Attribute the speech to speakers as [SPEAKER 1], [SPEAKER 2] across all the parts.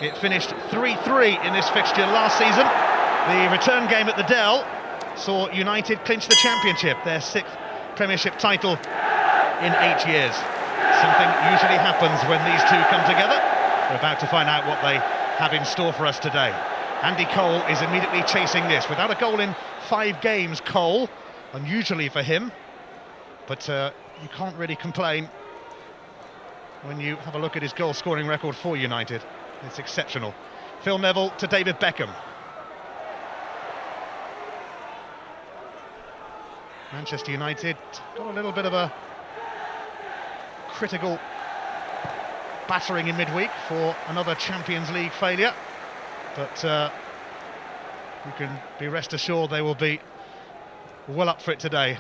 [SPEAKER 1] It finished 3-3 in this fixture last season. The return game at the Dell saw United clinch the Championship, their 6th Premiership title in 8 years. Something usually happens when these two come together. We're about to find out what they have in store for us today. Andy Cole is immediately chasing this. Without a goal in 5 games, Cole, unusually for him, but you can't really complain when you have a look at his goal-scoring record for United. It's exceptional. Phil Neville to David Beckham. Manchester United got a little bit of a critical battering in midweek for another Champions League failure, but you can be rest assured they will be well up for it today.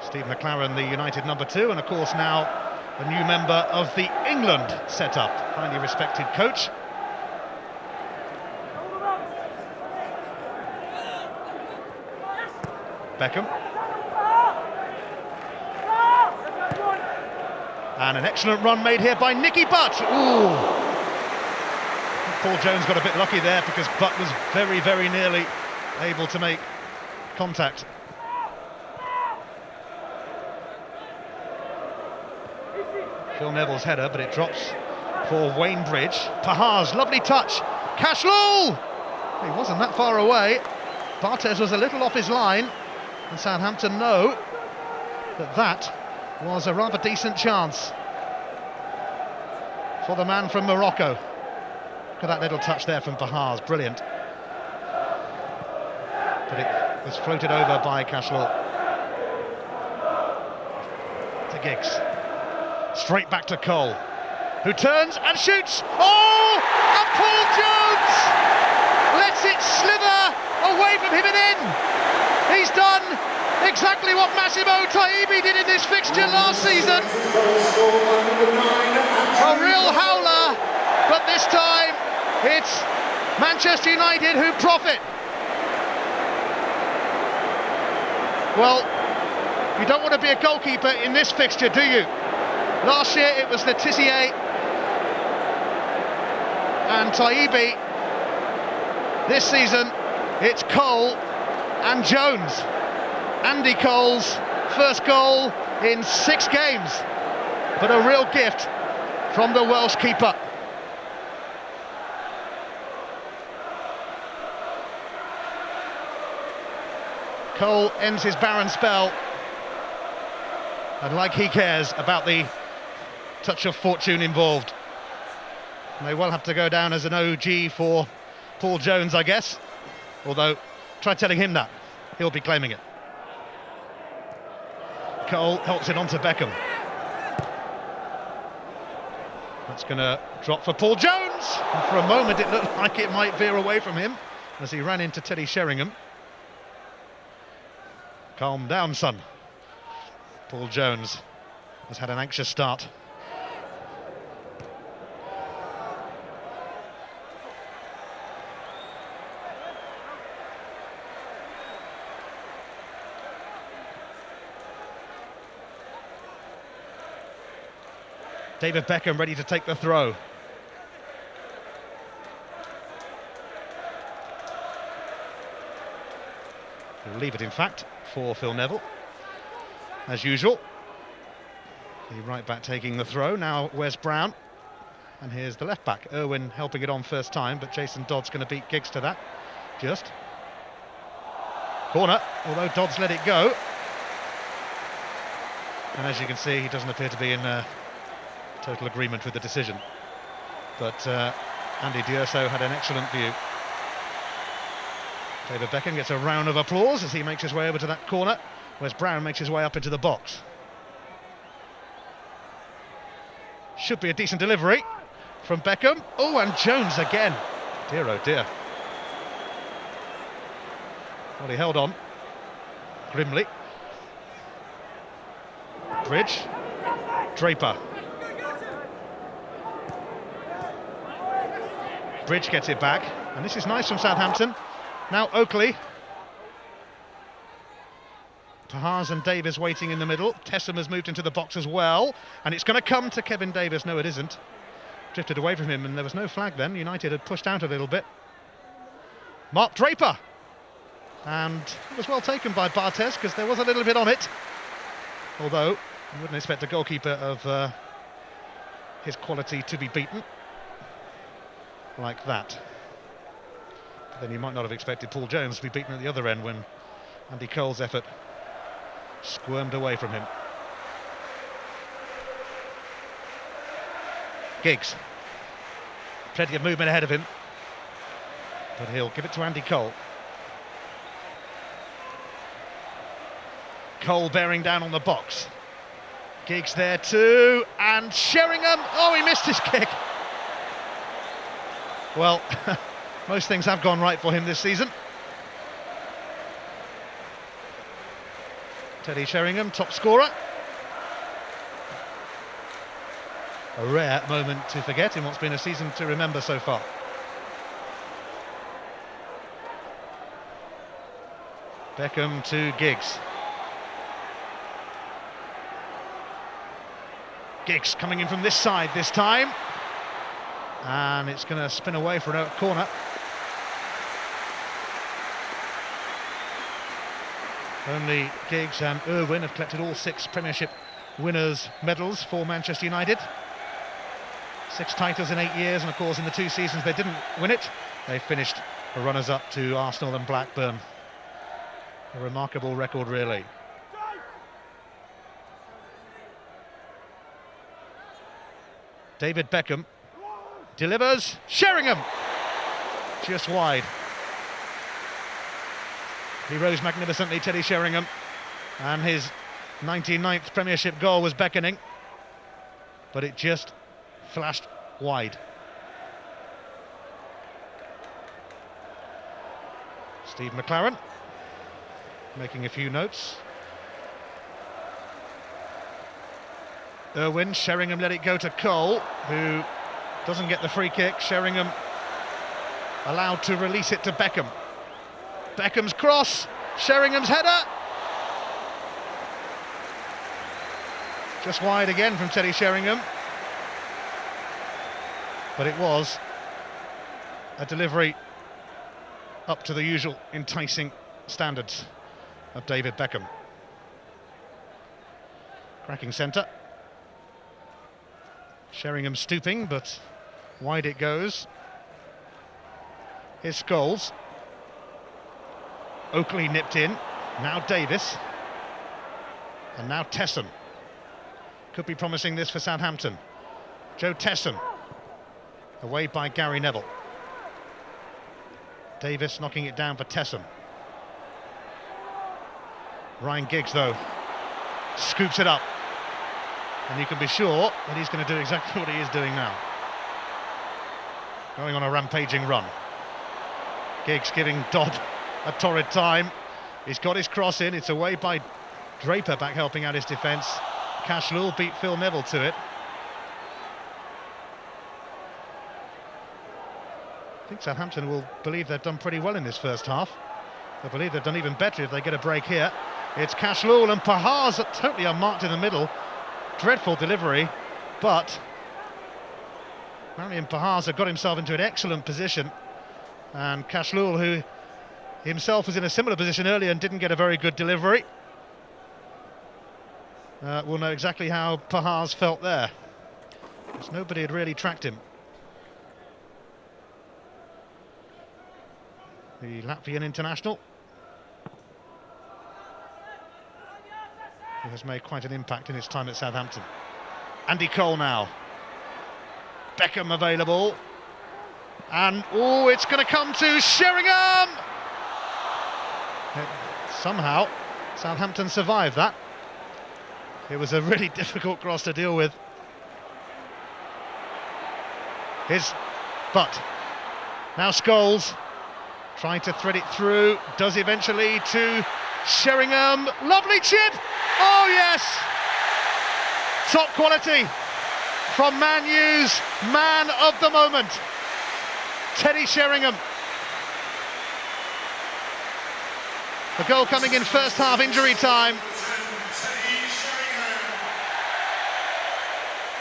[SPEAKER 1] Steve McLaren, the United number 2, and of course now a new member of the England setup, highly respected coach. Beckham. And an excellent run made here by Nicky Butt. Ooh. Paul Jones got a bit lucky there because Butt was very, very nearly able to make contact. Phil Neville's header, but it drops for Wayne Bridge. Pahars, lovely touch. Kachloul! He wasn't that far away. Barthez was a little off his line, and Southampton know that that was a rather decent chance for the man from Morocco. Look at that little touch there from Pahars, brilliant. But it was floated over by Kachloul. To Giggs. Straight back to Cole, who turns and shoots. Oh! And Paul Jones lets it slither away from him and in. He's done exactly what Massimo Taibbi did in this fixture last season. A real howler, but this time it's Manchester United who profit. Well, you don't want to be a goalkeeper in this fixture, do you? Last year it was Letitia and Taibbi. This season it's Cole and Jones. Andy Cole's first goal in 6 games, but a real gift from the Welsh keeper. Cole ends his barren spell, and like he cares about the touch of fortune involved. They will have to go down as an OG for Paul Jones, I guess. Although, try telling him that. He'll be claiming it. Cole helps it onto Beckham. That's going to drop for Paul Jones. And for a moment it looked like it might veer away from him as he ran into Teddy Sheringham. Calm down, son. Paul Jones has had an anxious start. David Beckham ready to take the throw. He'll leave it, in fact, for Phil Neville, as usual. The right back taking the throw. Now Wes Brown, and here's the left back. Irwin helping it on first time, but Jason Dodd's going to beat Giggs to that. Just corner, although Dodd's let it go. And as you can see, he doesn't appear to be in total agreement with the decision. But Andy D'Urso had an excellent view. David Beckham gets a round of applause as he makes his way over to that corner. Wes Brown makes his way up into the box. Should be a decent delivery from Beckham. Oh, and Jones again. Dear, oh dear. Well, he held on grimly. Bridge. Draper. Bridge gets it back, and this is nice from Southampton. Now Oakley. Pahars and Davies waiting in the middle. Tessem has moved into the box as well, and it's going to come to Kevin Davies. No, it isn't. Drifted away from him, and there was no flag then. United had pushed out a little bit. Mark Draper, and it was well taken by Barthez because there was a little bit on it. Although you wouldn't expect a goalkeeper of his quality to be beaten like that. But then you might not have expected Paul Jones to be beaten at the other end when Andy Cole's effort squirmed away from him. Giggs. Plenty of movement ahead of him, but he'll give it to Andy Cole. Cole bearing down on the box. Giggs there too, and Sheringham. Oh, he missed his kick. Well, most things have gone right for him this season. Teddy Sheringham, top scorer. A rare moment to forget in what's been a season to remember so far. Beckham to Giggs. Giggs coming in from this side this time. And it's going to spin away for a corner. Only Giggs and Irwin have collected all 6 Premiership winners' medals for Manchester United. 6 titles in 8 years, and of course in the 2 seasons they didn't win it, they finished the runners-up to Arsenal and Blackburn. A remarkable record, really. David Beckham delivers. Sheringham! Just wide. He rose magnificently, Teddy Sheringham, and his 99th Premiership goal was beckoning, but it just flashed wide. Steve McLaren making a few notes. Irwin, Sheringham let it go to Cole, who doesn't get the free kick. Sheringham allowed to release it to Beckham. Beckham's cross, Sheringham's header. Just wide again from Teddy Sheringham. But it was a delivery up to the usual enticing standards of David Beckham. Cracking centre. Sheringham stooping, but wide it goes. Here's Scholes. Oakley nipped in. Now Davies. And now Tessem. Could be promising this for Southampton. Joe Tessem. Away by Gary Neville. Davies knocking it down for Tessem. Ryan Giggs, though, scoops it up. And you can be sure that he's going to do exactly what he is doing now. Going on a rampaging run. Giggs giving Dodd a torrid time. He's got his cross in. It's away by Draper, back helping out his defence. Kachloul beat Phil Neville to it. I think Southampton will believe they've done pretty well in this first half. They believe they've done even better if they get a break here. It's Kachloul and Pahars totally unmarked in the middle. Dreadful delivery, but Marion Pahars have got himself into an excellent position, and Kachloul, who himself was in a similar position earlier and didn't get a very good delivery, will know exactly how Pahars felt there, because nobody had really tracked him. The Latvian international, who has made quite an impact in his time at Southampton. Andy Cole now. Beckham available. And, oh, it's going to come to Sheringham! Somehow, Southampton survived that. It was a really difficult cross to deal with. But now Scholes trying to thread it through, does eventually to Sheringham. Lovely chip! Oh yes! Top quality from Man U's man of the moment, Teddy Sheringham. The goal coming in first half injury time.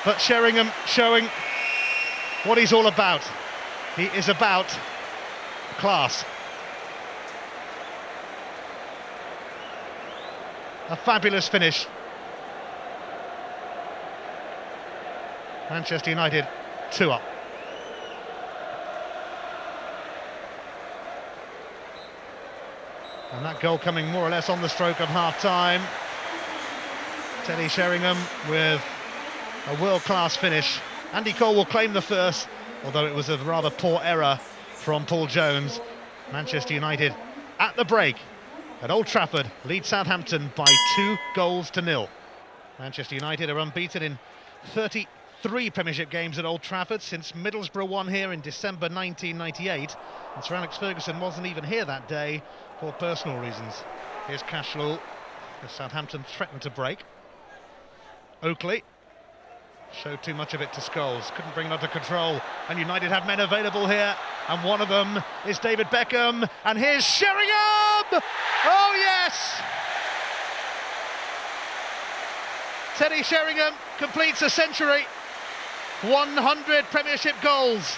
[SPEAKER 1] But Sheringham showing what he's all about. He is about class. A fabulous finish. Manchester United 2 up. And that goal coming more or less on the stroke of half-time. Teddy Sheringham with a world-class finish. Andy Cole will claim the first, although it was a rather poor error from Paul Jones. Manchester United at the break at Old Trafford lead Southampton by 2-0. Manchester United are unbeaten in 33 Premiership games at Old Trafford since Middlesbrough won here in December 1998. And Sir Alex Ferguson wasn't even here that day for personal reasons. Here's Kachloul, as Southampton threatened to break. Oakley showed too much of it to Scholes, couldn't bring it under control, and United have men available here, and one of them is David Beckham, and here's Sheringham! Oh yes! Teddy Sheringham completes a century, 100 Premiership goals.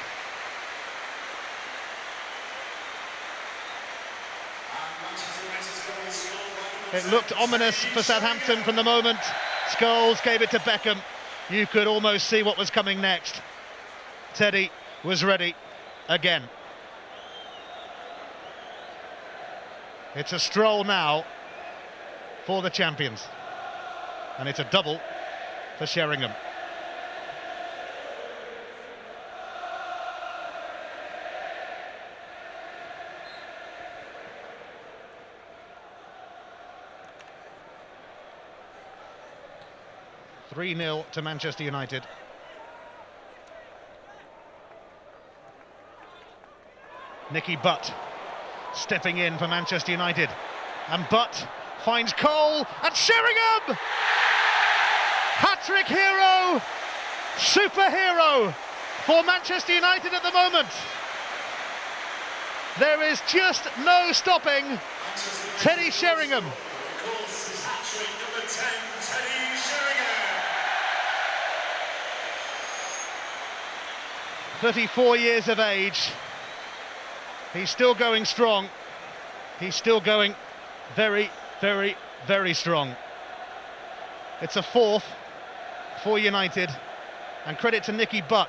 [SPEAKER 1] It looked ominous for Southampton from the moment Scholes gave it to Beckham. You could almost see what was coming next. Teddy was ready again. It's a stroll now for the champions. And it's a double for Sheringham. (3-0) to Manchester United. Nicky Butt stepping in for Manchester United, and Butt finds Cole, and Sheringham! Hat-trick hero, superhero for Manchester United at the moment. There is just no stopping Teddy Sheringham. 34 years of age. He's still going strong. He's still going very, very, very strong. It's a fourth for United, and credit to Nicky Butt.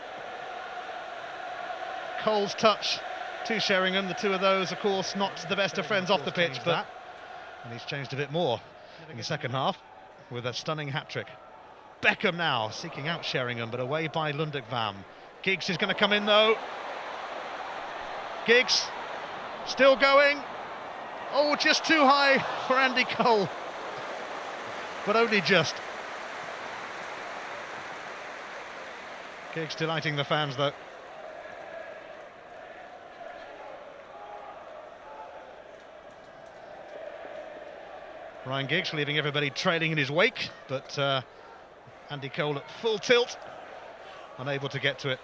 [SPEAKER 1] Cole's touch to Sheringham. The two of those, of course, not the best of friends off the pitch, but and he's changed a bit more in the second half with a stunning hat-trick. Beckham now seeking out Sheringham, but away by Lundekvam. Giggs is going to come in though. Giggs still going. Oh, just too high for Andy Cole, but only just. Giggs delighting the fans though. Ryan Giggs leaving everybody trailing in his wake, but Andy Cole at full tilt, unable to get to it.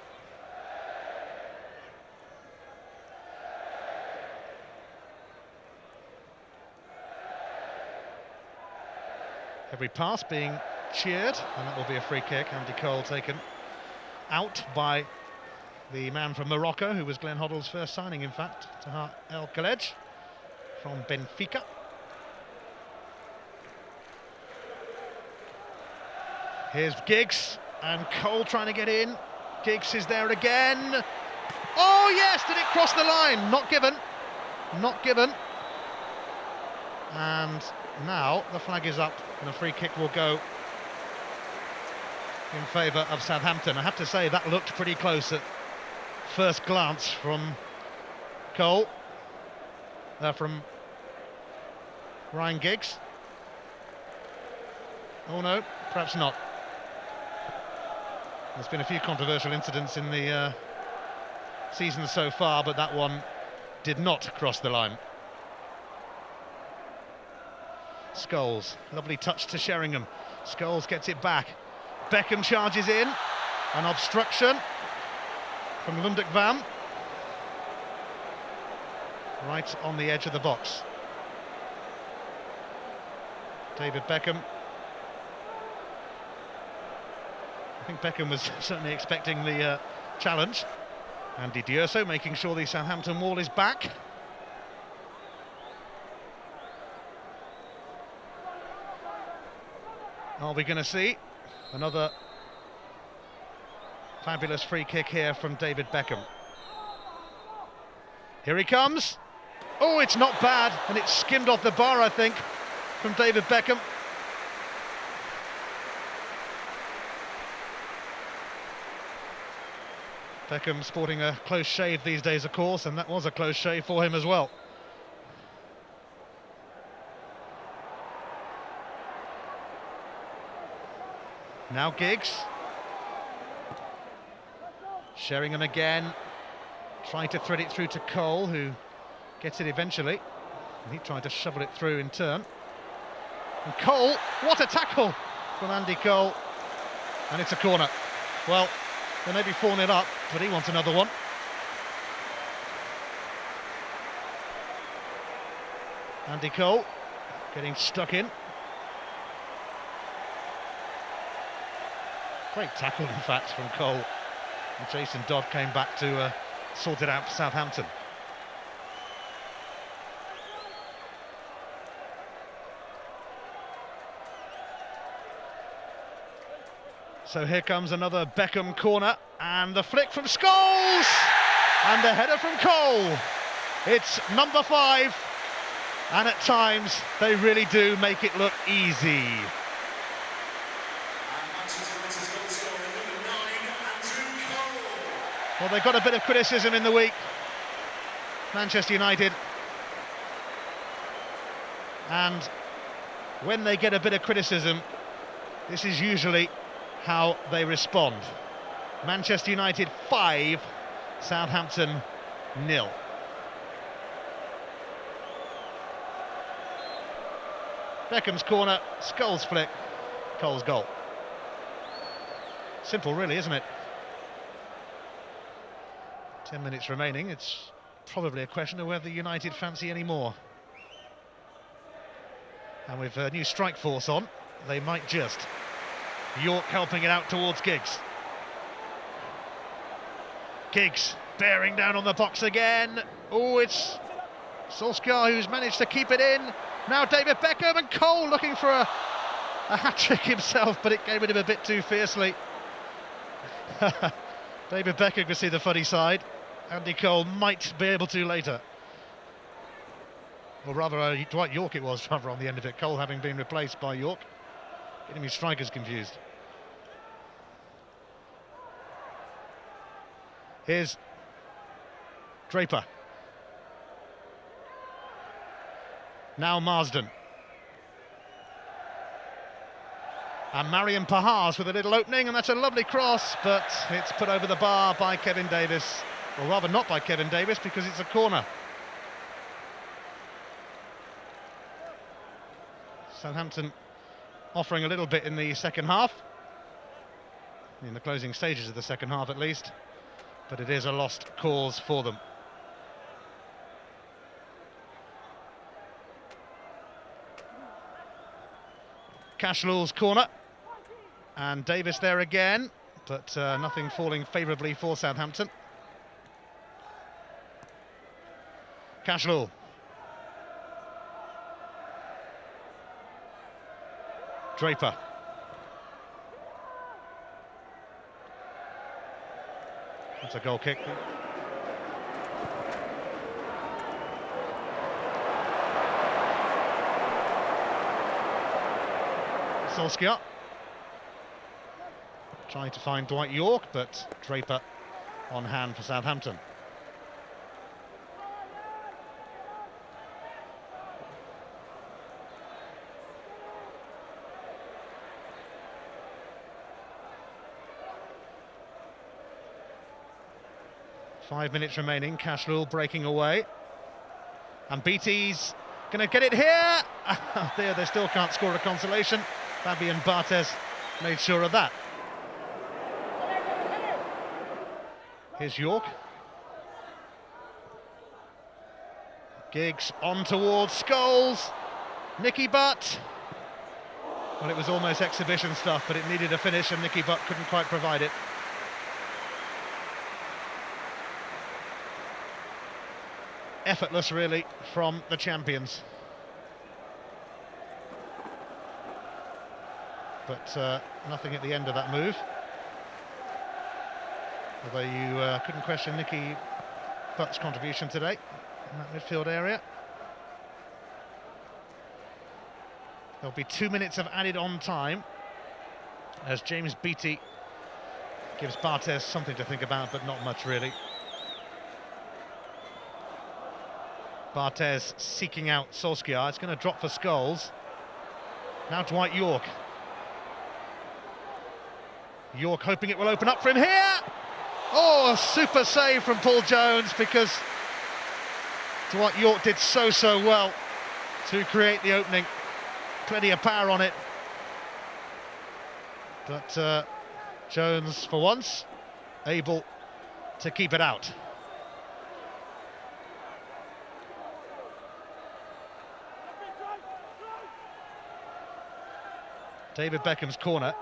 [SPEAKER 1] Every pass being cheered, and that will be a free kick. Andy Cole taken out by the man from Morocco, who was Glenn Hoddle's first signing, in fact, to El-Khalej from Benfica. Here's Giggs, and Cole trying to get in. Giggs is there again. Oh yes, did it cross the line? Not given. Not given. And now the flag is up, and a free kick will go in favour of Southampton. I have to say that looked pretty close at first glance from Cole, from Ryan Giggs. Oh no, perhaps not. There's been a few controversial incidents in the season so far, but that one did not cross the line. Scholes, lovely touch to Sheringham. Scholes gets it back. Beckham charges in. An obstruction from Lundekvam. Right on the edge of the box. David Beckham. I think Beckham was certainly expecting the challenge. Andy D'Urso making sure the Southampton wall is back. Are we going to see another fabulous free kick here from David Beckham? Here he comes. Oh, it's not bad, and it's skimmed off the bar, I think, from David Beckham. Beckham sporting a close shave these days, of course, and that was a close shave for him as well. Now Giggs. Sheringham again, trying to thread it through to Cole, who gets it eventually. And he tried to shovel it through in turn. And Cole, what a tackle from Andy Cole. And it's a corner. Well, they may be 4-0 up, but he wants another one. Andy Cole getting stuck in. Great tackle, in fact, from Cole. And Jason Dodd came back to sort it out for Southampton. So here comes another Beckham corner, and the flick from Scholes, and the header from Cole. It's number 5, and at times they really do make it look easy. Well, they got a bit of criticism in the week, Manchester United, and when they get a bit of criticism, this is usually how they respond. Manchester United 5, Southampton 0. Beckham's corner, Scholes flick, Cole's goal. Simple really, isn't it? 10 minutes remaining. It's probably a question of whether United fancy any more. And with a new strike force on, they might just. York helping it out towards Giggs. Giggs bearing down on the box again. Oh, it's Solskjaer who's managed to keep it in. Now David Beckham, and Cole looking for a hat-trick himself, but it came at him a bit too fiercely. David Beckham could see the funny side. Andy Cole might be able to later. Or rather, Dwight York it was, rather, on the end of it. Cole having been replaced by York. Getting his strikers confused. Here's Draper. Now Marsden. And Marion Pahars with a little opening, and that's a lovely cross, but it's put over the bar by Kevin Davies. Or rather not by Kevin Davies, because it's a corner. Southampton offering a little bit in the second half. In the closing stages of the second half at least. But it is a lost cause for them. Kachloul's corner. And Davies there again, but nothing falling favourably for Southampton. Kachloul. Draper. That's a goal kick. Solskjaer trying to find Dwight York, but Draper on hand for Southampton. Five minutes remaining, Kachloul breaking away. And BT's going to get it here. There, they still can't score a consolation. Fabian Barthez made sure of that. Here's York. Giggs on towards Scholes. Nicky Butt. Well, it was almost exhibition stuff, but it needed a finish and Nicky Butt couldn't quite provide it. Effortless, really, from the champions. But nothing at the end of that move. Although you couldn't question Nicky Butt's contribution today in that midfield area. There'll be 2 minutes of added on time as James Beattie gives Barthez something to think about, but not much really. Barthez seeking out Solskjaer. It's going to drop for Scholes. Now Dwight York. York hoping it will open up for him here. Oh, a super save from Paul Jones, because Dwight York did so well to create the opening. Plenty of power on it. But Jones, for once, able to keep it out. David Beckham's corner.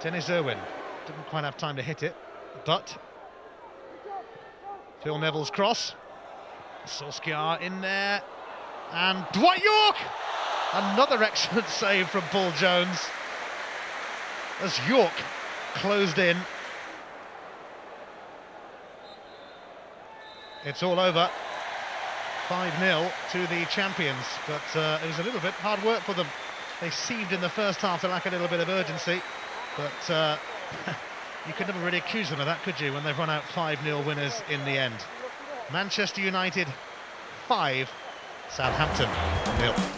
[SPEAKER 1] Dennis Irwin didn't quite have time to hit it, but Phil Neville's cross. Solskjaer in there, and Dwight York! Another excellent save from Paul Jones as York closed in. It's all over. 5-0 to the champions, but it was a little bit hard work for them. They seemed in the first half to lack a little bit of urgency, but you could never really accuse them of that, could you, when they've run out 5-0 winners in the end. Manchester United 5, Southampton 0.